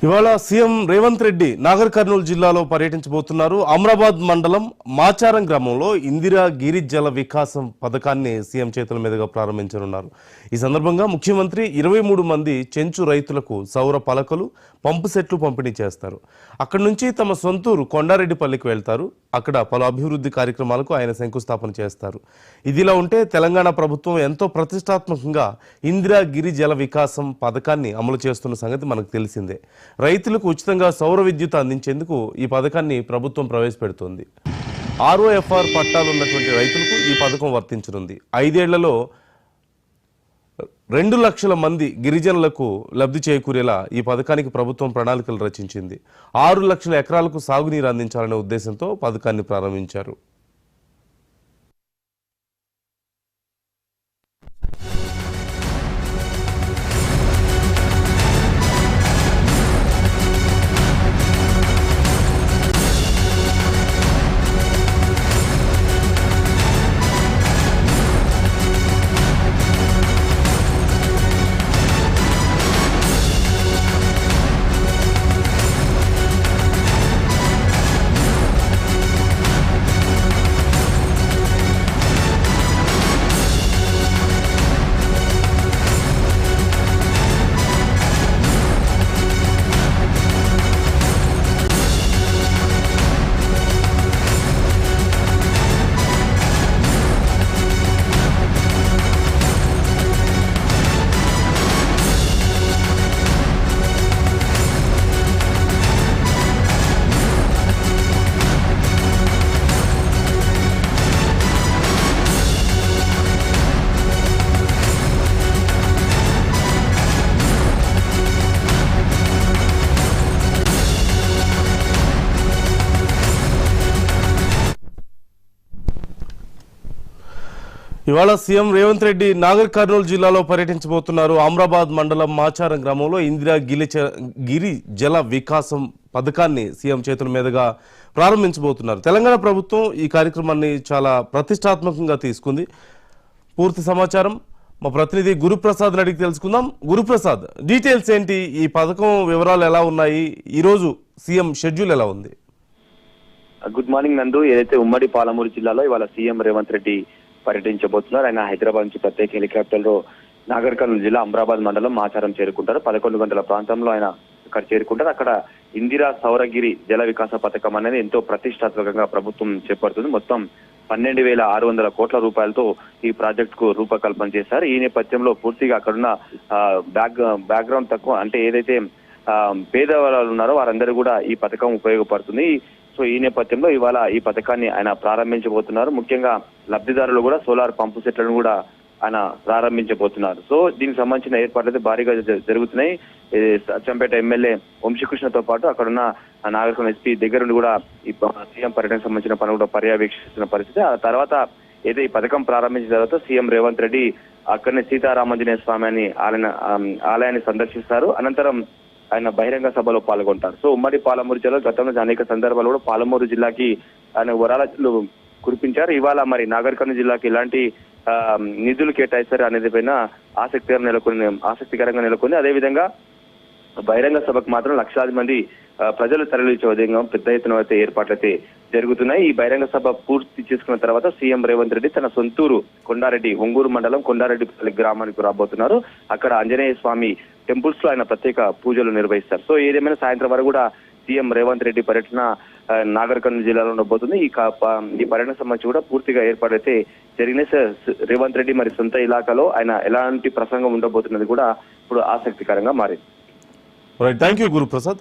ఇవాళ సీఎం రేవంత్ రెడ్డి నాగర్ కర్నూలు జిల్లాలో పర్యటించబోతున్నారు. అమరాబాద్ మండలం మాచారం గ్రామంలో ఇందిరా గిరి జల వికాసం పథకాన్ని సీఎం చేతుల మీదుగా ప్రారంభించనున్నారు. ఈ సందర్భంగా ముఖ్యమంత్రి 23 మంది చెంచు రైతులకు సౌర పలకలు, పంపు సెట్లు పంపిణీ చేస్తారు. అక్కడి నుంచి తమ సొంతూరు కొండారెడ్డిపల్లికి వెళ్తారు. అక్కడ పలు అభివృద్ధి కార్యక్రమాలకు ఆయన శంకుస్థాపన చేస్తారు. ఇదిలా ఉంటే తెలంగాణ ప్రభుత్వం ఎంతో ప్రతిష్టాత్మకంగా ఇందిరా గిరి జల వికాసం పథకాన్ని అమలు చేస్తున్న సంగతి మనకు తెలిసిందే. రైతులకు ఉచితంగా సౌర విద్యుత్ అందించేందుకు ఈ పథకాన్ని ప్రభుత్వం ప్రవేశపెడుతోంది. ROFR పట్టాలు ఉన్నటువంటి రైతులకు ఈ పథకం వర్తించనుంది. 5 ఏళ్లలో 2 లక్షల మంది గిరిజనులకు లబ్ధి చేకూరేలా ఈ పథకానికి ప్రభుత్వం ప్రణాళికలు రచించింది. 6 లక్షల ఎకరాలకు సాగునీరు అందించాలనే ఉద్దేశంతో పథకాన్ని ప్రారంభించారు. ఇవాళ సీఎం రేవంత్ రెడ్డి నాగర్ కర్నూలు జిల్లాలో పర్యటించబోతున్నారు. అమరాబాద్ మండలం మాచారం గ్రామంలో ఇందిరా గిరి జల వికాసం పథకాన్ని సీఎం చేతుల మీదుగా ప్రారంభించబోతున్నారు. తెలంగాణ ప్రభుత్వం ఈ కార్యక్రమాన్ని చాలా ప్రతిష్టాత్మకంగా తీసుకుంది. పూర్తి సమాచారం మా ప్రతినిధి గురుప్రసాద్ అడిగి తెలుసుకుందాం. గురుప్రసాద్, డీటెయిల్స్ ఏంటి? ఈ పథకం వివరాలు ఎలా ఉన్నాయి? ఈరోజు సీఎం షెడ్యూల్ ఎలా ఉంది? గుడ్ మార్నింగ్ నందు. ఏదైతే ఉమ్మడి పాలమూరు జిల్లాలో ఇవాళ సీఎం రేవంత్ రెడ్డి పర్యటించబోతున్నారు. ఆయన హైదరాబాద్ నుంచి ప్రత్యేక హెలికాప్టర్ లో నాగర్ కర్నూలు జిల్లా అమరాబాద్ మండలం మాచారం చేరుకుంటారు. 11 గంటల ప్రాంతంలో ఆయన అక్కడ చేరుకుంటారు. అక్కడ ఇందిరా సౌరగిరి జల వికాస పథకం అనేది ఎంతో ప్రతిష్టాత్మకంగా ప్రభుత్వం చేపడుతుంది. మొత్తం 12,600 కోట్ల రూపాయలతో ఈ ప్రాజెక్ట్ కు రూపకల్పన చేశారు. ఈ నేపథ్యంలో పూర్తిగా అక్కడున్న బ్యాక్గ్రౌండ్ తక్కువ అంటే ఏదైతే పేదవాళ్ళు ఉన్నారో వారందరూ కూడా ఈ పథకం ఉపయోగపడుతుంది. సో ఈ నేపథ్యంలో ఇవాళ ఈ పథకాన్ని ఆయన ప్రారంభించబోతున్నారు. ముఖ్యంగా లబ్ధిదారులు కూడా సోలార్ పంపు సెట్లను కూడా ఆయన ప్రారంభించబోతున్నారు. సో దీనికి సంబంధించిన ఏర్పాట్లు అయితే భారీగా జరుగుతున్నాయి. అచ్చంపేట ఎమ్మెల్యే వంశీకృష్ణతో పాటు అక్కడున్న నాగరికం SP దగ్గర నుండి కూడా ఈ సీఎం పర్యటనకు సంబంధించిన పనులు కూడా పర్యవేక్షిస్తున్న పరిస్థితి. ఆ తర్వాత ఏదో ఈ పథకం ప్రారంభించిన తర్వాత సీఎం రేవంత్ రెడ్డి అక్కడనే సీతారామాంజనేయ స్వామి ఆలయాన్ని సందర్శిస్తారు. అనంతరం ఆయన బహిరంగ సభలో పాల్గొంటారు. సో ఉమ్మడి పాలమూరు జిల్లా గతంలో అనేక సందర్భాలు కూడా పాలమూరు జిల్లాకి ఆయన వరాలు కురిపించారు. ఇవాళ మరి నాగర్ కర్నూలు జిల్లాకి ఎలాంటి నిధులు కేటాయిస్తారు అనేది పైన ఆసక్తికరంగా నెలకొంది. అదేవిధంగా బహిరంగ సభకు మాత్రం లక్షలాది మంది ప్రజలు తరలించే విధంగా పెద్ద ఎత్తున అయితే ఏర్పాట్లు అయితే జరుగుతున్నాయి. ఈ బహిరంగ సభ పూర్తి చేసుకున్న తర్వాత సీఎం రేవంత్ రెడ్డి తన సొంతూరు కొండారెడ్డి ఒంగూరు మండలం కొండారెడ్డిపల్లి గ్రామానికి రాబోతున్నారు. అక్కడ ఆంజనేయ స్వామి టెంపుల్స్ లో ఆయన ప్రత్యేక పూజలు నిర్వహిస్తారు. సో ఏదేమైనా సాయంత్రం వరకు కూడా సీఎం రేవంత్ రెడ్డి పర్యటన నాగర్ కర్నూలు జిల్లాలో ఉండబోతుంది. ఈ పర్యటన సంబంధించి కూడా పూర్తిగా ఏర్పాటైతే జరిగినాయి. రేవంత్ రెడ్డి మరి సొంత ఇలాకాలో ఆయన ఎలాంటి ప్రసంగం ఉండబోతున్నది కూడా ఇప్పుడు ఆసక్తికరంగా మారింది. Thank you Guruprasad.